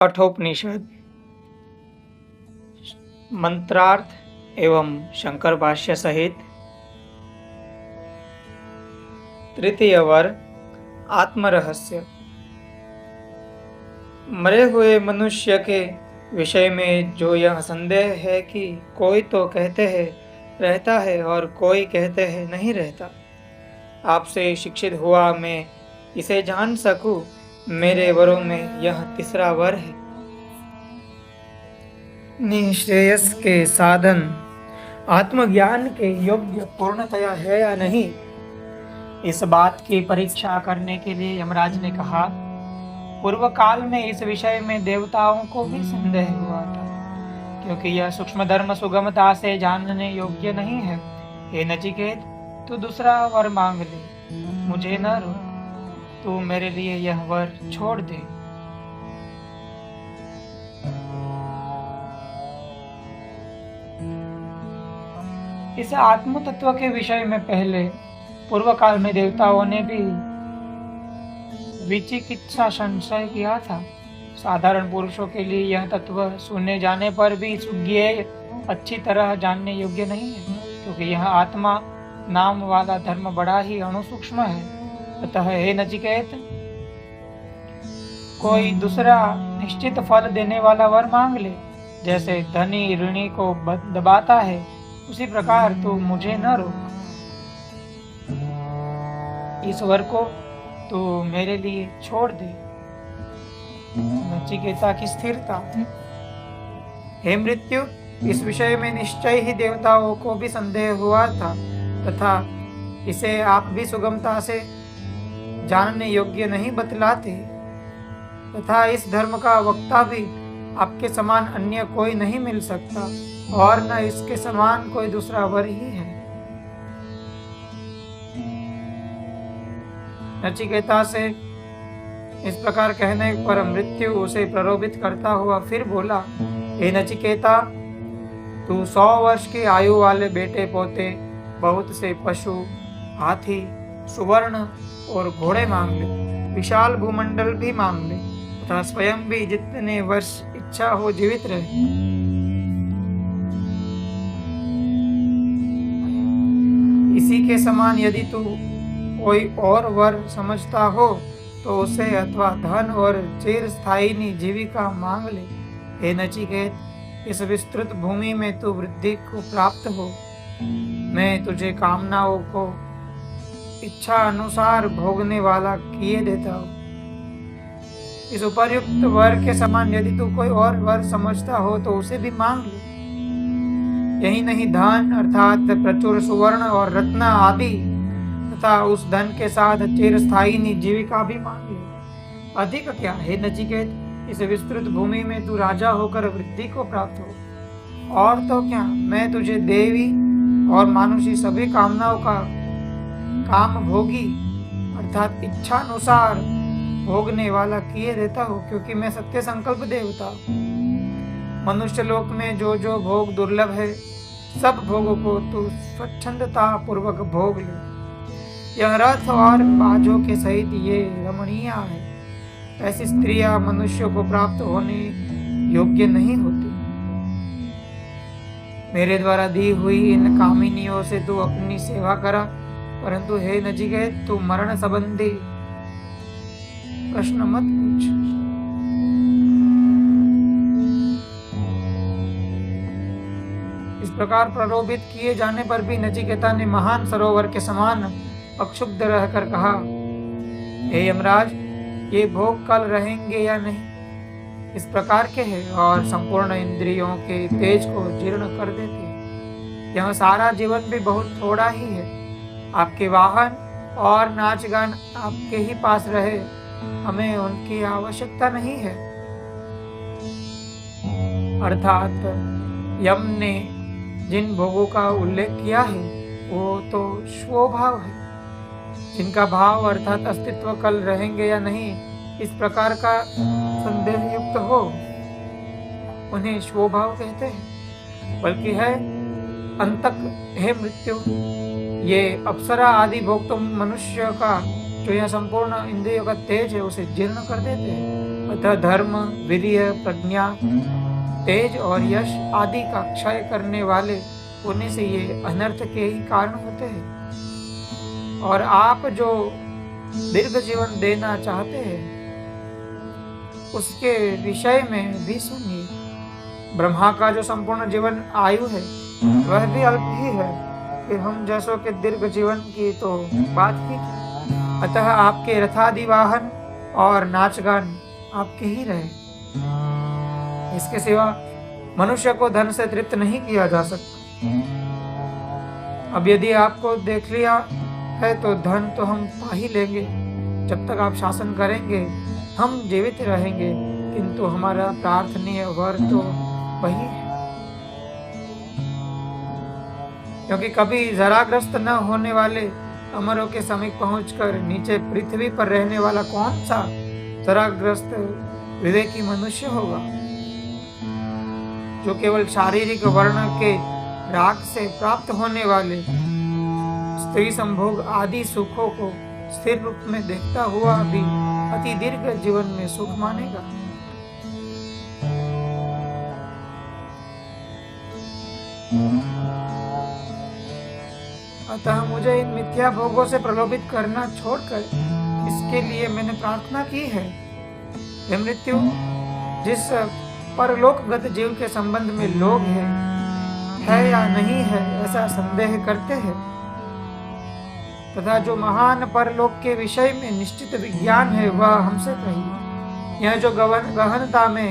कठोपनिषद मंत्रार्थ एवं शंकर भाष्य सहित तृतीय वर्ग आत्मरहस्य। मरे हुए मनुष्य के विषय में जो यह संदेह है कि कोई तो कहते हैं रहता है और कोई कहते हैं नहीं रहता, आपसे शिक्षित हुआ मैं इसे जान सकूं। मेरे वरों में यह तीसरा वर है। निश्रेयस के साधन आत्मज्ञान के योग्य पूर्णतया है या नहीं, इस बात की परीक्षा करने के लिए यमराज ने कहा। पूर्व काल में इस विषय में देवताओं को भी संदेह हुआ था, क्योंकि यह सूक्ष्म धर्म सुगमता से जानने योग्य नहीं है। हे नचिकेत, तू दूसरा वर मांग ले, मुझे न रोक। तू मेरे लिए यह वर छोड़ दे। इस आत्म तत्व के विषय में पहले पूर्व काल में देवताओं ने भी विचिकित्सा संशय किया था। साधारण पुरुषों के लिए यह तत्व सुनने जाने पर भी सुज्ञेय अच्छी तरह जानने योग्य नहीं है, क्योंकि यह आत्मा नाम वाला धर्म बड़ा ही अणुसूक्ष्म है। अतः हे नचिकेत, कोई दूसरा निश्चित फल देने वाला वर मांग ले। जैसे धनी ऋणी को दबाता है, उसी प्रकार तू मुझे न रोक। इस वर को तू मेरे लिए छोड़ दे। नचिकेता की स्थिरता। हे मृत्यु, इस विषय में निश्चय ही देवताओं को भी संदेह हुआ था, तथा इसे आप भी सुगमता से जानने योग्य नहीं बतलाते, तथा इस धर्म का वक्ता भी आपके समान अन्य कोई नहीं मिल सकता, और न इसके समान कोई दूसरा वर ही है। नचिकेता से इस प्रकार कहने पर मृत्यु उसे प्रलोभित करता हुआ फिर बोला। हे नचिकेता, तू 100 वर्ष की आयु वाले बेटे पोते, बहुत से पशु, हाथी, सुवर्ण और घोड़े मांग ले। विशाल भूमंडल भी मांग ले, तथा स्वयं भी जितने वर्ष इच्छा हो जीवित रहे। इसी के समान यदि तू कोई और वर समझता हो तो उसे अथवा धन और चिरस्थायी जीविका मांग ले। हे नचिकेत, इस विस्तृत भूमि में तू वृद्धि को प्राप्त हो। मैं तुझे कामनाओं को इच्छा अनुसार भोगने वाला किए देता हूँ। इस उपर्युक्त वर के समान यदि तू कोई और वर समझता हो तो उसे भी मांग ले। यही नहीं, धन अर्थात प्रचुर सुवर्ण और रत्न आदि, तथा उस धन के साथ चिरस्थायी जीविका भी मांग ले। अधिक क्या हे नचिकेत, इस विस्तृत भूमि में तू राजा होकर वृद्धि को प्राप्त हो। और तो क्या, मैं तुझे देवी और मानुषी सभी कामनाओं का काम भोगी अर्थात इच्छा अनुसार भोगने वाला किए देता हूँ, क्योंकि मैं सत्य संकल्प देवता। मनुष्य लोक में जो जो भोग दुर्लभ है, सब भोगों को तू स्वच्छंदता पूर्वक भोग ले। यह रथ और बाजों के सहित ये रमणीय है। ऐसी स्त्रियां मनुष्यों को प्राप्त होने योग्य नहीं होती। मेरे द्वारा दी हुई इन कामिनियों से तू अपनी सेवा करा, परंतु हे नचिकेत, तू मरण संबंधी प्रश्न मत पूछ। इस प्रकार प्रलोभित किए जाने पर भी नचिकेता ने महान सरोवर के समान अक्षुब्ध रहकर कहा। हे यमराज, ये भोग कल रहेंगे या नहीं, इस प्रकार के हैं और संपूर्ण इंद्रियों के तेज को जीर्ण कर देते हैं। यह सारा जीवन भी बहुत थोड़ा ही है। आपके वाहन और नाच गान आपके ही पास रहे, हमें उनकी आवश्यकता नहीं है। अर्थात यम ने जिन भोगों का उल्लेख किया है वो तो स्वभाव है, जिनका भाव अर्थात अस्तित्व कल रहेंगे या नहीं इस प्रकार का संदेह युक्त हो, उन्हें स्वभाव कहते हैं। बल्कि है अंतक। हे मृत्यु, ये अप्सरा आदि भोग तो मनुष्य का जो यह संपूर्ण इंद्रियों का तेज है उसे जीर्ण कर देते हैं, अतः धर्म, वीर्य, प्रज्ञा, तेज और यश आदि का क्षय करने वाले होने से ये अनर्थ के ही कारण होते हैं। और आप जो दीर्घ जीवन देना चाहते हैं उसके विषय में भी सुनिए। ब्रह्मा का जो संपूर्ण जीवन आयु है वह भी अल्प ही है, फिर हम जैसों के दीर्घ जीवन की तो बात ही क्या। अतः आपके रथादि वाहन और नाच गान आपके ही रहे। इसके सिवा मनुष्य को धन से तृप्त नहीं किया जा सकता। अब यदि आपको देख लिया है तो धन तो हम पा ही लेंगे। जब तक आप शासन करेंगे हम जीवित रहेंगे, किंतु हमारा प्रार्थनीय वर तो वही है। क्योंकि कभी जराग्रस्त न होने वाले अमरों के समीप पहुंचकर नीचे पृथ्वी पर रहने वाला कौन सा जराग्रस्त विवेकी मनुष्य होगा, जो केवल शारीरिक वर्ण के राग से प्राप्त होने वाले स्त्री संभोग आदि सुखों को स्थिर रूप में देखता हुआ भी अति दीर्घ जीवन में सुख मानेगा। अतः मुझे इन मिथ्या भोगों से प्रलोभित करना छोड़कर इसके लिए मैंने प्रार्थना की है। हे मृत्यु, जिस परलोकगत जीव के संबंध में लोग है या नहीं है ऐसा संदेह करते हैं, तथा जो महान परलोक के विषय में निश्चित विज्ञान है वह हमसे कहिए। यह जो गहनता में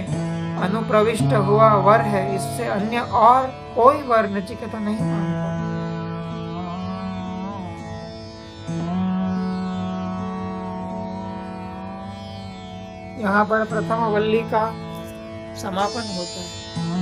अनुप्रविष्ट हुआ वर है, इससे अन्य और कोई वर नचिकेता नहीं मानता। यहाँ पर प्रथम वल्ली का समापन होता है।